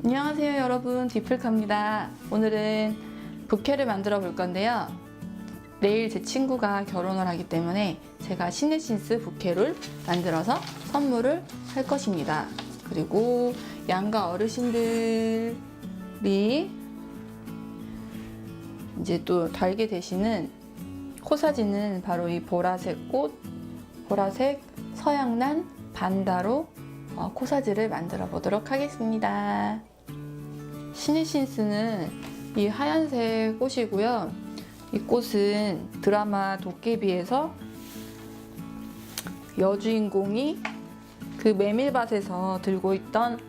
안녕하세요 여러분, 디플카입니다. 오늘은 부케를 만들어 볼 건데요. 내일 제 친구가 결혼을 하기 때문에 제가 시네신스 부케를 만들어서 선물을 할 것입니다. 그리고 양가 어르신들이 이제 또 달게 되시는 코사지는 바로 이 보라색 꽃, 보라색 서양란 반다로 코사지를 만들어 보도록 하겠습니다. 시네신스는 이 하얀색 꽃이고요. 이 꽃은 드라마 도깨비에서 여주인공이 그 메밀밭에서 들고 있던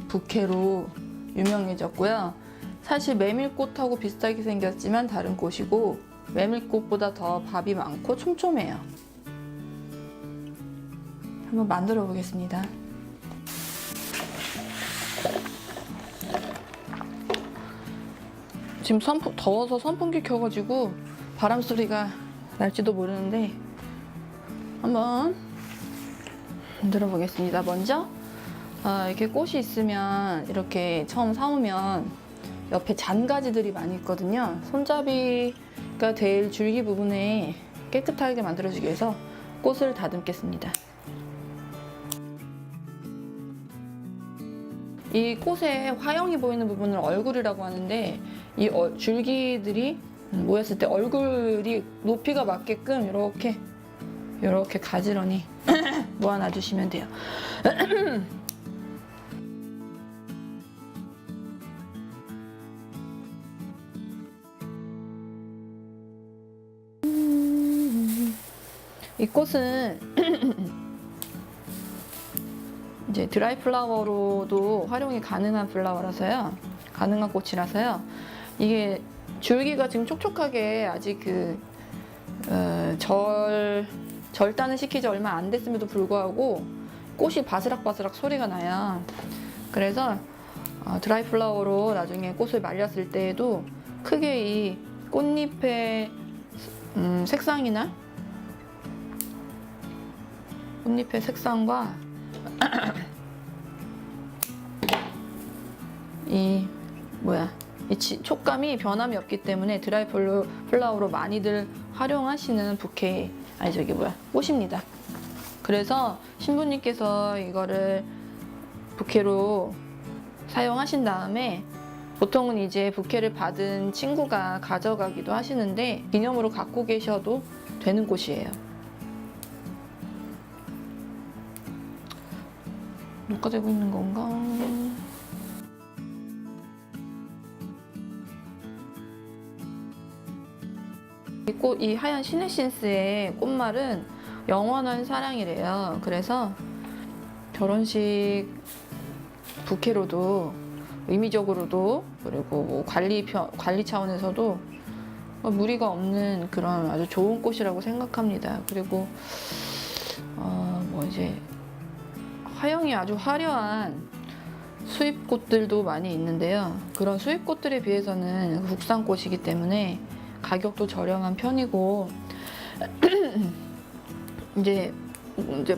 부케로 유명해졌고요. 사실 메밀꽃하고 비슷하게 생겼지만 다른 꽃이고 메밀꽃보다 더 밥이 많고 촘촘해요. 한번 만들어 보겠습니다. 지금 더워서 선풍기 켜가지고 바람 소리가 날지도 모르는데 한번 만들어 보겠습니다. 먼저 이렇게 꽃이 있으면 이렇게 처음 사오면 옆에 잔가지들이 많이 있거든요. 손잡이가 될 줄기 부분에 깨끗하게 만들어주기 위해서 꽃을 다듬겠습니다. 이 꽃에 화형이 보이는 부분을 얼굴이라고 하는데 이 줄기들이 모였을 때 얼굴이 높이가 맞게끔 이렇게 가지런히 모아놔 주시면 돼요. 이 꽃은 이제 드라이 플라워로도 활용이 가능한 플라워라서요. 가능한 꽃이라서요. 이게 줄기가 지금 촉촉하게 아직 절단을 시키지 얼마 안 됐음에도 불구하고 꽃이 바스락바스락 소리가 나요. 그래서 드라이 플라워로 나중에 꽃을 말렸을 때에도 크게 이 꽃잎의 색상이나 꽃잎의 색상과 이 촉감이 변함이 없기 때문에 드라이 플라워로 많이들 활용하시는 꽃입니다. 그래서 신부님께서 이거를 부케로 사용하신 다음에 보통은 이제 부케를 받은 친구가 가져가기도 하시는데 기념으로 갖고 계셔도 되는 꽃이에요. 녹화되고 있는 건가? 이 하얀 시네신스의 꽃말은 영원한 사랑이래요. 그래서 결혼식 부케로도 의미적으로도 그리고 뭐 관리 차원에서도 무리가 없는 그런 아주 좋은 꽃이라고 생각합니다. 그리고 이제 화형이 아주 화려한 수입꽃들도 많이 있는데요. 그런 수입꽃들에 비해서는 국산꽃이기 때문에 가격도 저렴한 편이고 이제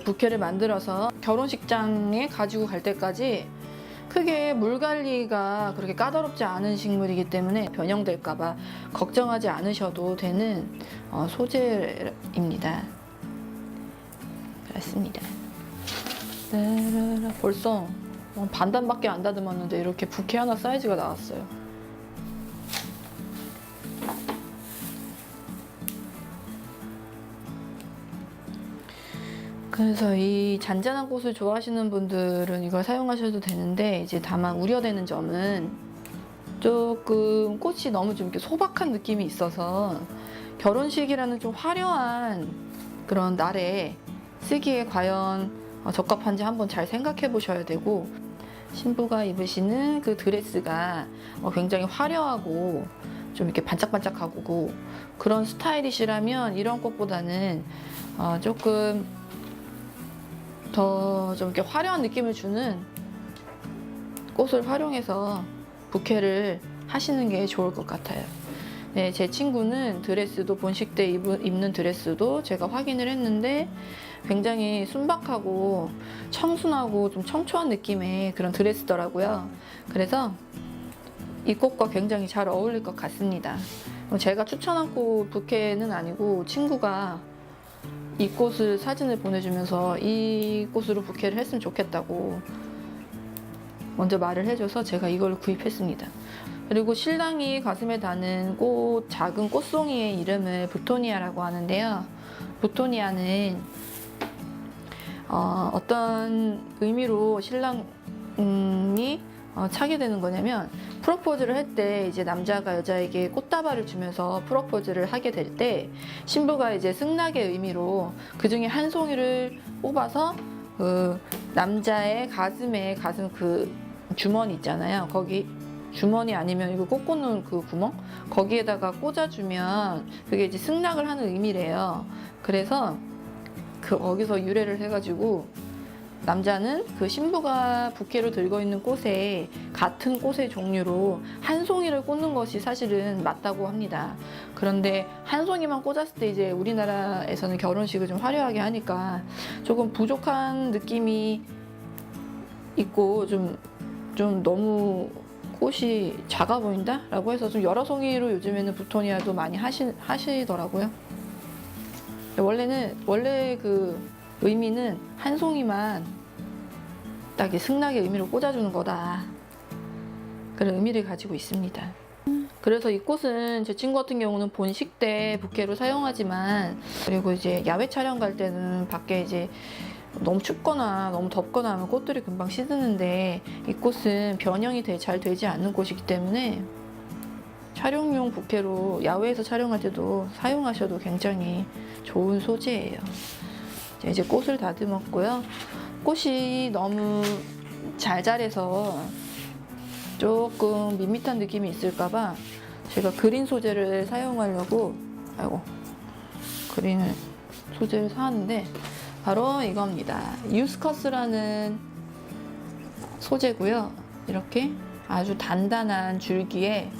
부케를 만들어서 결혼식장에 가지고 갈 때까지 크게 물 관리가 그렇게 까다롭지 않은 식물이기 때문에 변형될까봐 걱정하지 않으셔도 되는 소재입니다. 그렇습니다. 벌써 반단밖에 안 다듬었는데 이렇게 부케 하나 사이즈가 나왔어요. 그래서 이 잔잔한 꽃을 좋아하시는 분들은 이걸 사용하셔도 되는데 이제 다만 우려되는 점은 조금 꽃이 너무 좀 이렇게 소박한 느낌이 있어서 결혼식이라는 좀 화려한 그런 날에 쓰기에 과연 적합한지 한번 잘 생각해 보셔야 되고, 신부가 입으시는 그 드레스가 굉장히 화려하고 좀 이렇게 반짝반짝하고 그런 스타일이시라면 이런 꽃보다는 조금 더 좀 이렇게 화려한 느낌을 주는 꽃을 활용해서 부케를 하시는 게 좋을 것 같아요. 네, 제 친구는 드레스도 본식 때 입는 드레스도 제가 확인을 했는데 굉장히 순박하고 청순하고 좀 청초한 느낌의 그런 드레스더라고요. 그래서 이 꽃과 굉장히 잘 어울릴 것 같습니다. 제가 추천한 꽃 부케는 아니고 친구가 이 꽃을 사진을 보내주면서 이 꽃으로 부케를 했으면 좋겠다고 먼저 말을 해줘서 제가 이걸 구입했습니다. 그리고 신랑이 가슴에 다는 꽃, 작은 꽃송이의 이름을 부토니아라고 하는데요. 부토니아는 어떤 의미로 신랑이 차게 되는 거냐면, 프로포즈를 할 때 이제 남자가 여자에게 꽃다발을 주면서 프로포즈를 하게 될 때 신부가 이제 승낙의 의미로 그 중에 한 송이를 뽑아서 그 남자의 가슴 그 주머니 있잖아요. 거기 주머니 아니면 이거 꽃 꽂는 그 구멍? 거기에다가 꽂아주면 그게 이제 승낙을 하는 의미래요. 그래서 거기서 유래를 해가지고 남자는 그 신부가 부케로 들고 있는 꽃에 같은 꽃의 종류로 한 송이를 꽂는 것이 사실은 맞다고 합니다. 그런데 한 송이만 꽂았을 때 이제 우리나라에서는 결혼식을 좀 화려하게 하니까 조금 부족한 느낌이 있고 좀 너무 꽃이 작아 보인다? 라고 해서 좀 여러 송이로 요즘에는 부토니아도 많이 하시더라고요. 원래 그 의미는 한 송이만 딱 이 승낙의 의미로 꽂아주는 거다. 그런 의미를 가지고 있습니다. 그래서 이 꽃은 제 친구 같은 경우는 본식 때 부케로 사용하지만, 그리고 이제 야외 촬영 갈 때는 밖에 이제 너무 춥거나 너무 덥거나 하면 꽃들이 금방 시드는데, 이 꽃은 변형이 잘 되지 않는 꽃이기 때문에 촬영용 부케로 야외에서 촬영할 때도 사용하셔도 굉장히 좋은 소재예요. 이제 꽃을 다듬었고요. 꽃이 너무 잘 자라서 조금 밋밋한 느낌이 있을까봐 제가 그린 소재를 사용하려고 그린 소재를 사왔는데, 바로 이겁니다. 유스커스라는 소재고요. 이렇게 아주 단단한 줄기에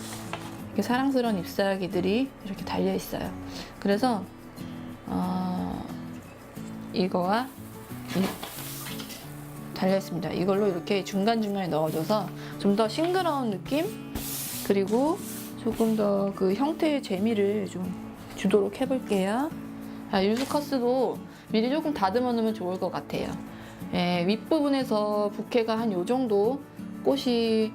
이렇게 사랑스러운 잎사귀들이 이렇게 달려 있어요. 그래서 이거와 달려 있습니다. 이걸로 이렇게 중간중간에 넣어줘서 좀 더 싱그러운 느낌, 그리고 조금 더 그 형태의 재미를 좀 주도록 해볼게요. 유스커스도 미리 조금 다듬어 놓으면 좋을 것 같아요. 윗부분에서 부케가 한 요 정도 꽃이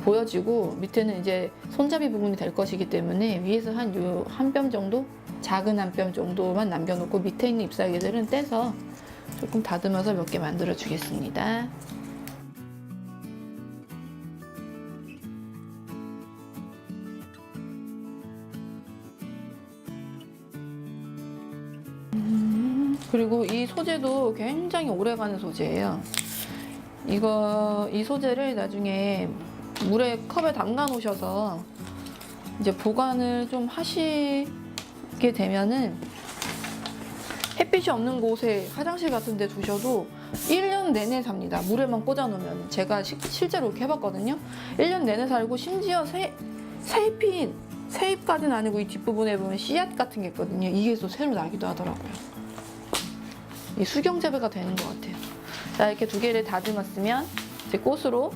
보여지고, 밑에는 이제 손잡이 부분이 될 것이기 때문에 위에서 한 뼘 정도, 작은 한 뼘 정도만 남겨놓고 밑에 있는 잎사귀들은 떼서 조금 다듬어서 몇 개 만들어 주겠습니다. 그리고 이 소재도 굉장히 오래가는 소재예요. 이 소재를 나중에 물에 컵에 담가 놓으셔서 이제 보관을 좀 하시게 되면은 햇빛이 없는 곳에 화장실 같은 데 두셔도 1년 내내 삽니다. 물에만 꽂아 놓으면. 제가 실제로 이렇게 해봤거든요. 1년 내내 살고, 심지어 새잎까지는 아니고 이 뒷부분에 보면 씨앗 같은 게 있거든요. 이게 또 새로 나기도 하더라고요. 이 수경 재배가 되는 것 같아요. 자, 이렇게 두 개를 다듬었으면 이제 꽃으로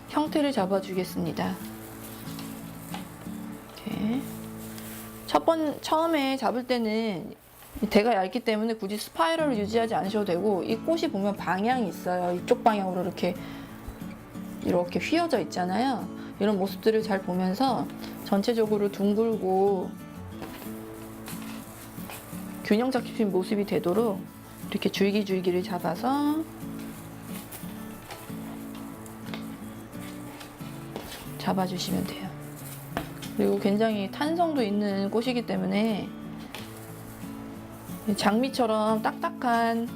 형태를 잡아주겠습니다. 이렇게 처음에 잡을 때는 대가 얇기 때문에 굳이 스파이럴을 유지하지 않으셔도 되고, 이 꽃이 보면 방향이 있어요. 이쪽 방향으로 이렇게 휘어져 있잖아요. 이런 모습들을 잘 보면서 전체적으로 둥글고 균형 잡힌 모습이 되도록 이렇게 줄기줄기를 잡아서 잡아주시면 돼요. 그리고 굉장히 탄성도 있는 꽃이기 때문에 장미처럼 딱딱한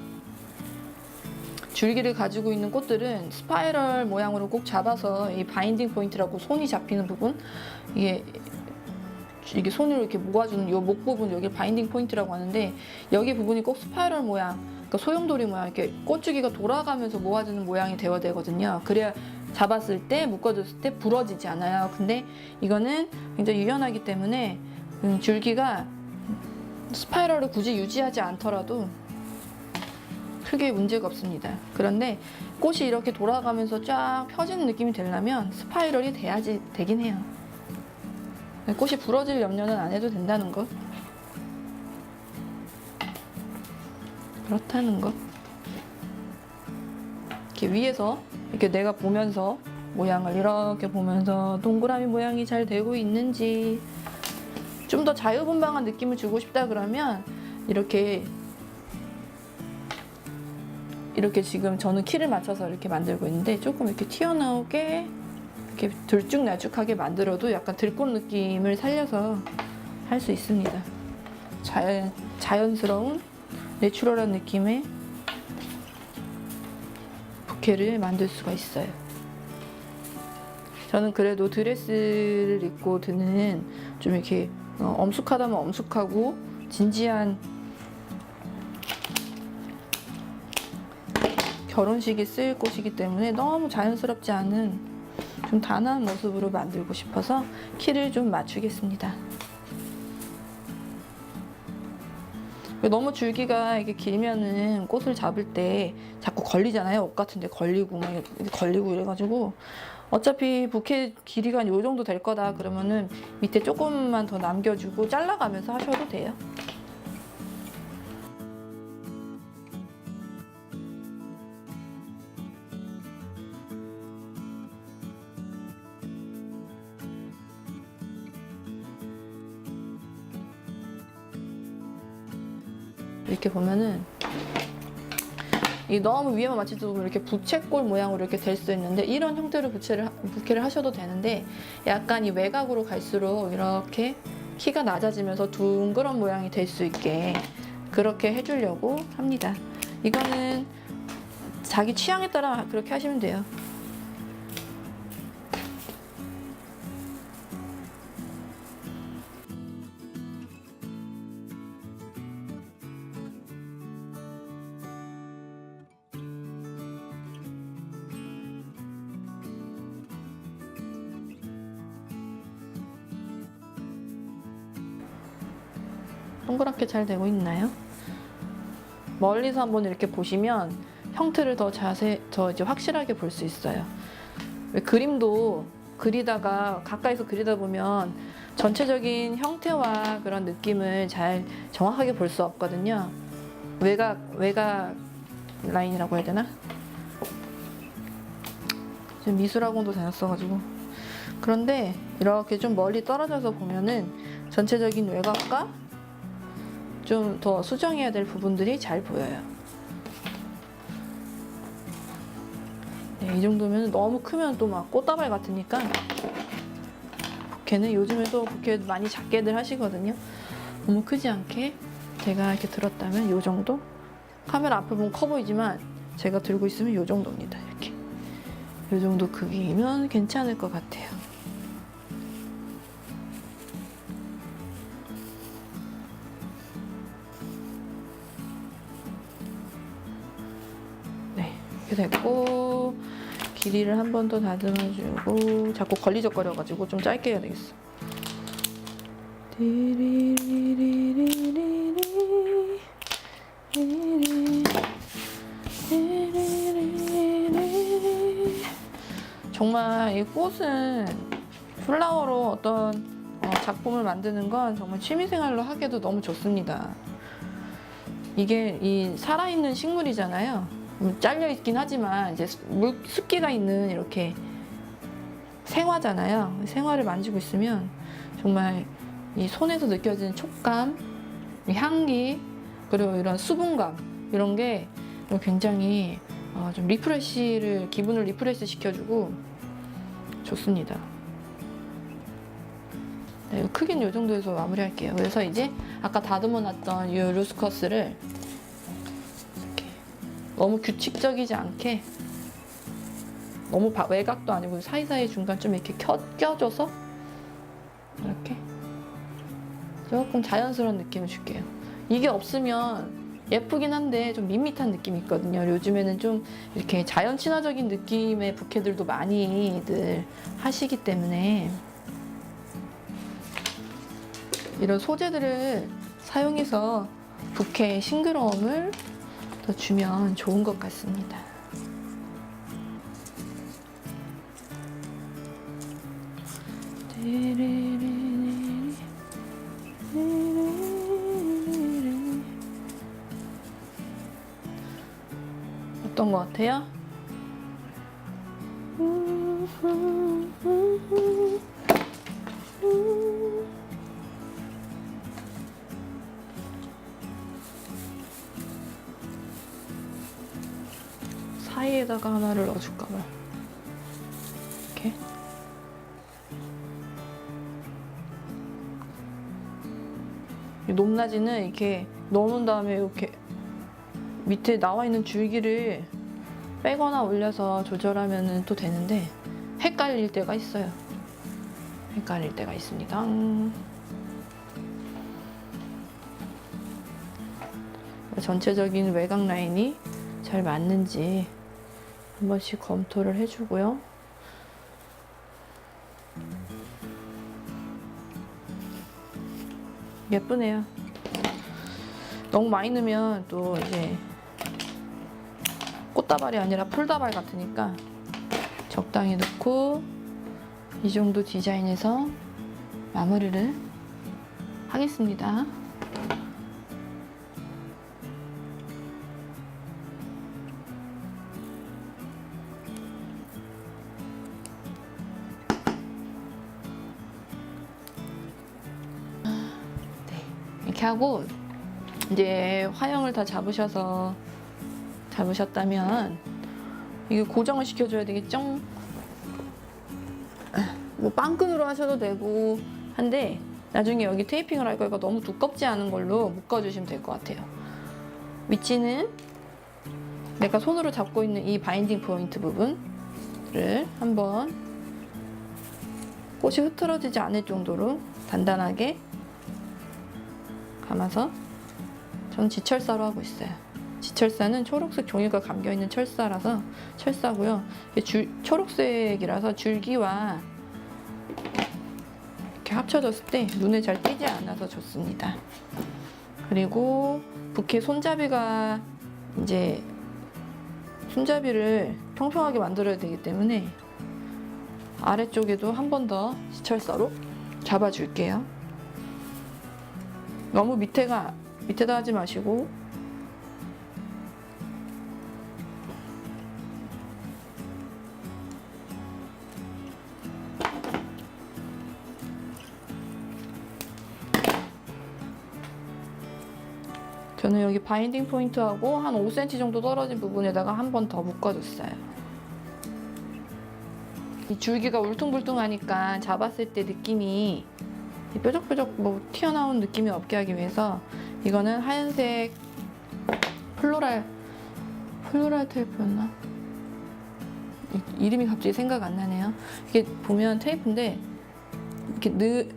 줄기를 가지고 있는 꽃들은 스파이럴 모양으로 꼭 잡아서, 이 바인딩 포인트라고 손이 잡히는 부분, 이게 손으로 이렇게 모아주는 이 목 부분, 여기 바인딩 포인트라고 하는데, 여기 부분이 꼭 스파이럴 모양, 그러니까 소용돌이 모양, 이렇게 꽃주기가 돌아가면서 모아지는 모양이 되어야 되거든요. 그래야 잡았을 때 묶어줬을 때 부러지지 않아요. 근데 이거는 굉장히 유연하기 때문에 줄기가 스파이럴을 굳이 유지하지 않더라도 크게 문제가 없습니다. 그런데 꽃이 이렇게 돌아가면서 쫙 펴지는 느낌이 되려면 스파이럴이 돼야지 되긴 해요. 꽃이 부러질 염려는 안 해도 된다는 거. 그렇다는 거. 이렇게 위에서 이렇게 내가 보면서 모양을 이렇게 보면서 동그라미 모양이 잘 되고 있는지 좀 더 자유분방한 느낌을 주고 싶다 그러면 이렇게 지금 저는 키를 맞춰서 이렇게 만들고 있는데 조금 이렇게 튀어나오게 이렇게 들쭉날쭉하게 만들어도 약간 들꽃 느낌을 살려서 할 수 있습니다. 자연스러운 내추럴한 느낌의 부케를 만들 수가 있어요. 저는 그래도 드레스를 입고 드는 좀 이렇게 엄숙하다면 엄숙하고 진지한 결혼식에 쓸 꽃이기 때문에 너무 자연스럽지 않은 좀 단아한 모습으로 만들고 싶어서 키를 좀 맞추겠습니다. 너무 줄기가 이게 길면은 꽃을 잡을 때 자꾸 걸리잖아요. 옷 같은 데 걸리고 막 걸리고 이래가지고 어차피 부케 길이가 이 정도 될 거다 그러면은 밑에 조금만 더 남겨주고 잘라가면서 하셔도 돼요. 이렇게 보면은 이 너무 위에만 맞춰도 이렇게 부채꼴 모양으로 이렇게 될 수 있는데 이런 형태로 부케를 하셔도 되는데 약간 이 외곽으로 갈수록 이렇게 키가 낮아지면서 둥그런 모양이 될 수 있게 그렇게 해주려고 합니다. 이거는 자기 취향에 따라 그렇게 하시면 돼요. 동그랗게 잘 되고 있나요? 멀리서 한번 이렇게 보시면 형태를 더 이제 확실하게 볼 수 있어요. 왜 그림도 그리다가 가까이서 그리다 보면 전체적인 형태와 그런 느낌을 잘 정확하게 볼 수 없거든요. 외곽 라인이라고 해야 되나? 지금 미술학원도 다녔어가지고. 그런데 이렇게 좀 멀리 떨어져서 보면은 전체적인 외곽과 좀 더 수정해야 될 부분들이 잘 보여요. 네, 이 정도면 너무 크면 또 막 꽃다발 같으니까 부케는 요즘에도 부케 많이 작게들 하시거든요. 너무 크지 않게 제가 이렇게 들었다면 이 정도? 카메라 앞에 보면 커 보이지만 제가 들고 있으면 이 정도입니다. 이렇게 이 정도 크기면 괜찮을 것 같아요. 이렇게 됐고 길이를 한 번 더 다듬어주고 자꾸 걸리적거려가지고 좀 짧게 해야 되겠어. 정말 이 꽃은 플라워로 어떤 작품을 만드는 건 정말 취미생활로 하기에도 너무 좋습니다. 이게 이 살아있는 식물이잖아요. 잘려 있긴 하지만 이제 습기가 있는 이렇게 생화잖아요. 생화를 만지고 있으면 정말 이 손에서 느껴지는 촉감, 향기, 그리고 이런 수분감 이런 게 굉장히 좀 기분을 리프레시 시켜주고 좋습니다. 네, 크기는 이 정도에서 마무리할게요. 그래서 이제 아까 다듬어놨던 이 루스커스를 너무 규칙적이지 않게 너무 외곽도 아니고 사이사이 중간 좀 이렇게 껴줘서 이렇게 조금 자연스러운 느낌을 줄게요. 이게 없으면 예쁘긴 한데 좀 밋밋한 느낌이 있거든요. 요즘에는 좀 이렇게 자연 친화적인 느낌의 부케들도 많이들 하시기 때문에 이런 소재들을 사용해서 부케의 싱그러움을 더 주면 좋은 것 같습니다. 어떤 것 같아요? 사이에다가 하나를 넣어줄까봐. 이렇게. 높낮이는 이렇게 넣어놓은 다음에 이렇게 밑에 나와 있는 줄기를 빼거나 올려서 조절하면 또 되는데 헷갈릴 때가 있어요. 헷갈릴 때가 있습니다. 전체적인 외곽 라인이 잘 맞는지 한 번씩 검토를 해주고요. 예쁘네요. 너무 많이 넣으면 또 이제 꽃다발이 아니라 풀다발 같으니까 적당히 넣고 이 정도 디자인에서 마무리를 하겠습니다. 이렇게 하고 이제 화형을 다 잡으셨다면 이게 고정을 시켜줘야 되겠죠? 뭐 빵끈으로 하셔도 되고 한데 나중에 여기 테이핑을 할 거니까 너무 두껍지 않은 걸로 묶어주시면 될 것 같아요. 위치는 내가 손으로 잡고 있는 이 바인딩 포인트 부분을 한번 꽃이 흐트러지지 않을 정도로 단단하게 감아서 저는 지철사로 하고 있어요. 지철사는 초록색 종이가 감겨있는 철사고요. 초록색이라서 줄기와 이렇게 합쳐졌을 때 눈에 잘 띄지 않아서 좋습니다. 그리고 부케 손잡이가 이제 손잡이를 평평하게 만들어야 되기 때문에 아래쪽에도 한 번 더 지철사로 잡아줄게요. 너무 밑에다 하지 마시고 저는 여기 바인딩 포인트하고 한 5cm 정도 떨어진 부분에다가 한 번 더 묶어줬어요. 이 줄기가 울퉁불퉁하니까 잡았을 때 느낌이 뾰족뾰족 뭐 튀어나온 느낌이 없게 하기 위해서 이거는 하얀색 플로랄 테이프였나? 이름이 갑자기 생각 안 나네요. 이게 보면 테이프인데 이렇게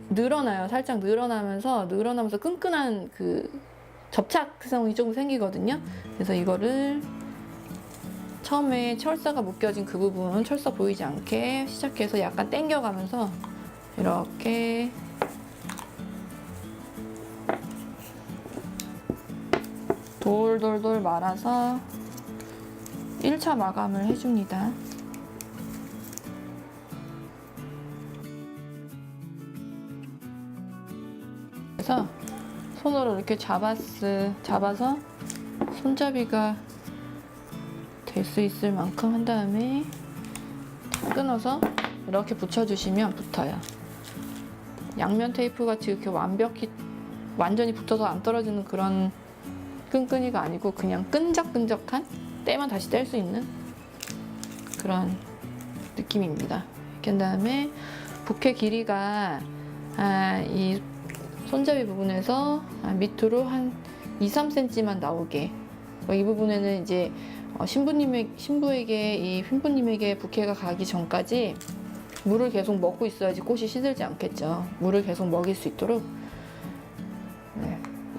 늘어나요. 살짝 늘어나면서 끈끈한 그 접착성이 조금 생기거든요. 그래서 이거를 처음에 철사가 묶여진 그 부분, 철사 보이지 않게 시작해서 약간 당겨가면서 이렇게 돌돌돌 말아서 1차 마감을 해줍니다. 그래서 손으로 이렇게 잡아서 손잡이가 될 수 있을 만큼 한 다음에 끊어서 이렇게 붙여주시면 붙어요. 양면 테이프 같이 이렇게 완전히 붙어서 안 떨어지는 그런 끈끈이가 아니고 그냥 끈적끈적한 떼면 다시 뗄 수 있는 그런 느낌입니다. 이렇게 한 다음에 부케 길이가 이 손잡이 부분에서 밑으로 한 2-3cm만 나오게 이 부분에는 이제 신부에게 부케가 가기 전까지 물을 계속 먹고 있어야지 꽃이 시들지 않겠죠. 물을 계속 먹일 수 있도록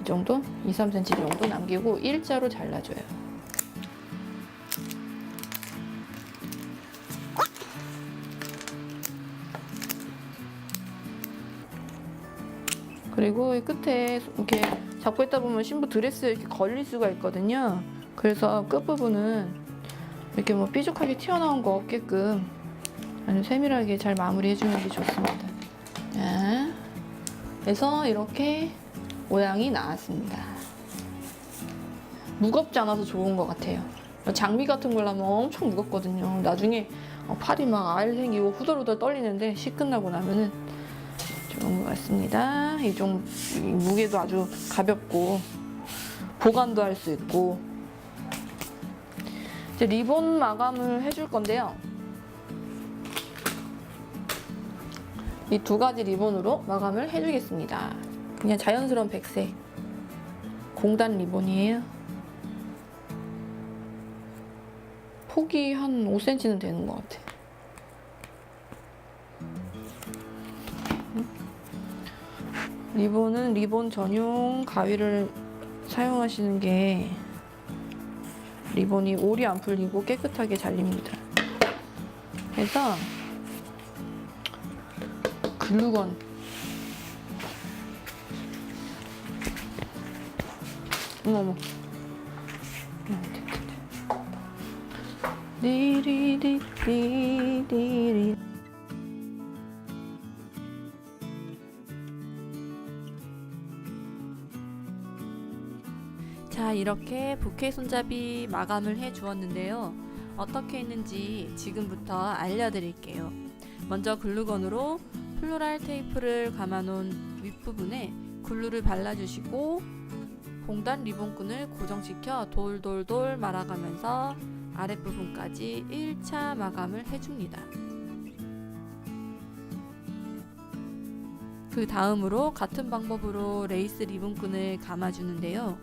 이 정도? 2, 3cm 정도 남기고 일자로 잘라줘요. 그리고 이 끝에 이렇게 잡고 있다 보면 신부 드레스에 이렇게 걸릴 수가 있거든요. 그래서 끝부분은 이렇게 뭐 삐죽하게 튀어나온 거 없게끔 아주 세밀하게 잘 마무리해 주는 게 좋습니다. 자, 그래서 이렇게 모양이 나왔습니다. 무겁지 않아서 좋은 것 같아요. 장미 같은 걸 하면 엄청 무겁거든요. 나중에 팔이 막 알 생기고 후덜후덜 떨리는데 시 끝나고 나면은 좋은 것 같습니다. 이 무게도 아주 가볍고 보관도 할 수 있고. 이제 리본 마감을 해줄 건데요. 이 두 가지 리본으로 마감을 해주겠습니다. 그냥 자연스러운 백색 공단 리본이에요. 폭이 한 5cm는 되는 것 같아. 리본은 리본 전용 가위를 사용하시는 게 리본이 올이 안 풀리고 깨끗하게 잘립니다. 그래서 글루건 어머머 디리디디디리. 자, 이렇게 부케 손잡이 마감을 해 주었는데요. 어떻게 했는지 지금부터 알려드릴게요. 먼저 글루건으로 플로랄 테이프를 감아놓은 윗부분에 글루를 발라주시고 공단 리본끈을 고정시켜 돌돌돌 말아가면서 아랫부분까지 1차 마감을 해줍니다. 그 다음으로 같은 방법으로 레이스 리본끈을 감아주는데요.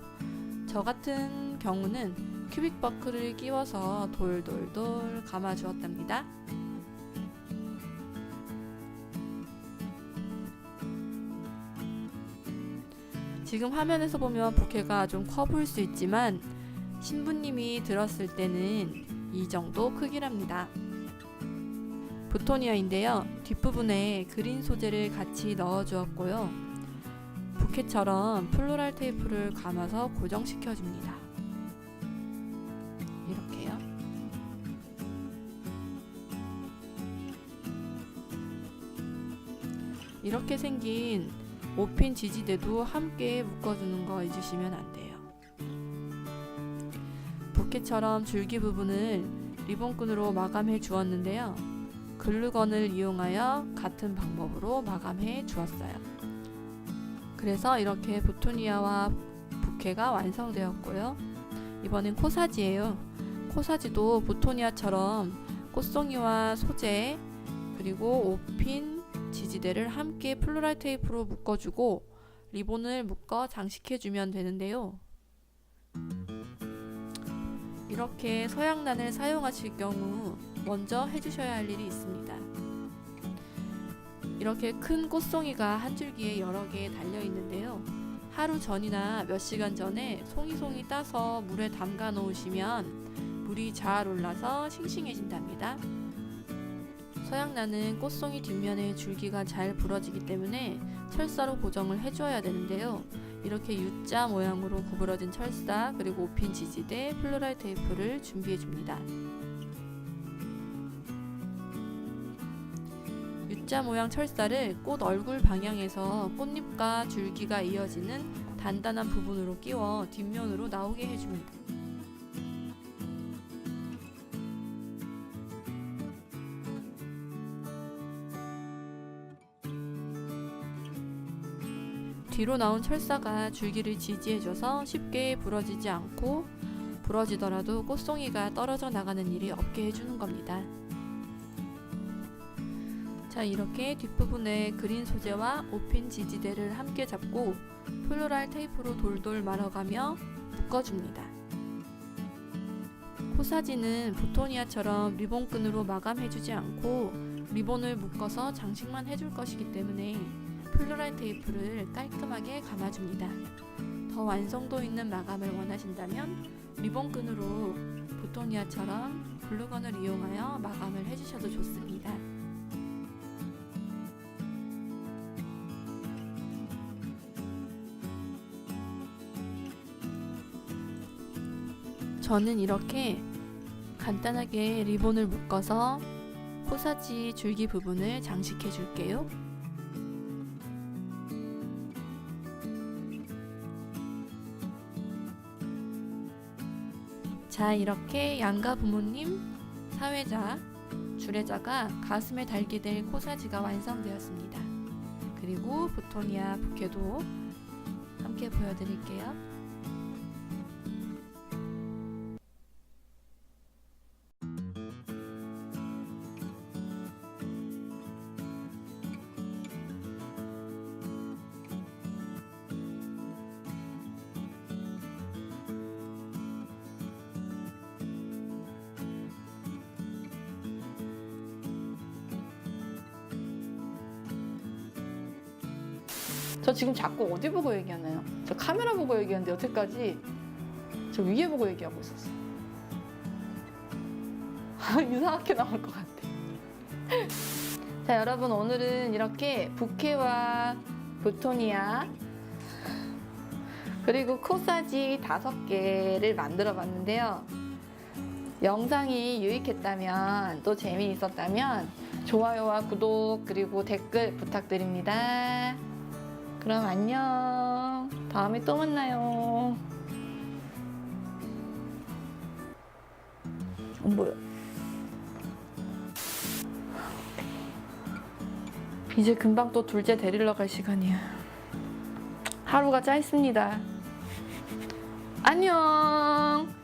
저 같은 경우는 큐빅 버클을 끼워서 돌돌돌 감아주었답니다. 지금 화면에서 보면 부케가 좀 커 보일 수 있지만 신부님이 들었을 때는 이 정도 크기랍니다. 부토니아인데요. 뒷부분에 그린 소재를 같이 넣어 주었고요. 부케처럼 플로랄 테이프를 감아서 고정시켜 줍니다. 이렇게요. 이렇게 생긴 5핀 지지대도 함께 묶어주는 거 잊으시면 안 돼요. 부케처럼 줄기 부분을 리본끈으로 마감해 주었는데요. 글루건을 이용하여 같은 방법으로 마감해 주었어요. 그래서 이렇게 부토니아와 부케가 완성되었고요. 이번엔 코사지예요. 코사지도 부토니아처럼 꽃송이와 소재 그리고 5핀 지지대를 함께 플로랄 테이프로 묶어주고 리본을 묶어 장식해주면 되는데요. 이렇게 서양란을 사용하실 경우 먼저 해주셔야 할 일이 있습니다. 이렇게 큰 꽃송이가 한 줄기에 여러 개 달려 있는데요. 하루 전이나 몇 시간 전에 송이송이 따서 물에 담가 놓으시면 물이 잘 올라서 싱싱해진답니다. 서양란은 꽃송이 뒷면에 줄기가 잘 부러지기 때문에 철사로 고정을 해줘야 되는데요. 이렇게 U자 모양으로 구부러진 철사 그리고 5핀 지지대, 플로랄 테이프를 준비해줍니다. U자 모양 철사를 꽃 얼굴 방향에서 꽃잎과 줄기가 이어지는 단단한 부분으로 끼워 뒷면으로 나오게 해줍니다. 뒤로 나온 철사가 줄기를 지지해줘서 쉽게 부러지지 않고 부러지더라도 꽃송이가 떨어져 나가는 일이 없게 해주는 겁니다. 자, 이렇게 뒷부분에 그린 소재와 5핀 지지대를 함께 잡고 플로랄 테이프로 돌돌 말아가며 묶어줍니다. 코사지는 부토니아처럼 리본끈으로 마감해주지 않고 리본을 묶어서 장식만 해줄 것이기 때문에 플로랄 테이프를 깔끔하게 감아줍니다. 더 완성도 있는 마감을 원하신다면 리본끈으로 보토니아처럼 글루건을 이용하여 마감을 해주셔도 좋습니다. 저는 이렇게 간단하게 리본을 묶어서 코사지 줄기 부분을 장식해 줄게요. 자, 이렇게 양가 부모님, 사회자, 주례자가 가슴에 달게 될 코사지가 완성되었습니다. 그리고 보토니아 부케도 함께 보여드릴게요. 저 지금 자꾸 어디 보고 얘기하나요? 저 카메라 보고 얘기하는데 여태까지 저 위에 보고 얘기하고 있었어요. 이상하게 나올 것 같아. 자, 여러분, 오늘은 이렇게 부케와 보토니아 그리고 코사지 5개를 만들어 봤는데요. 영상이 유익했다면, 또 재미있었다면 좋아요와 구독 그리고 댓글 부탁드립니다. 그럼 안녕. 다음에 또 만나요. 뭐야? 이제 금방 또 둘째 데리러 갈 시간이야. 하루가 짧습니다. 안녕.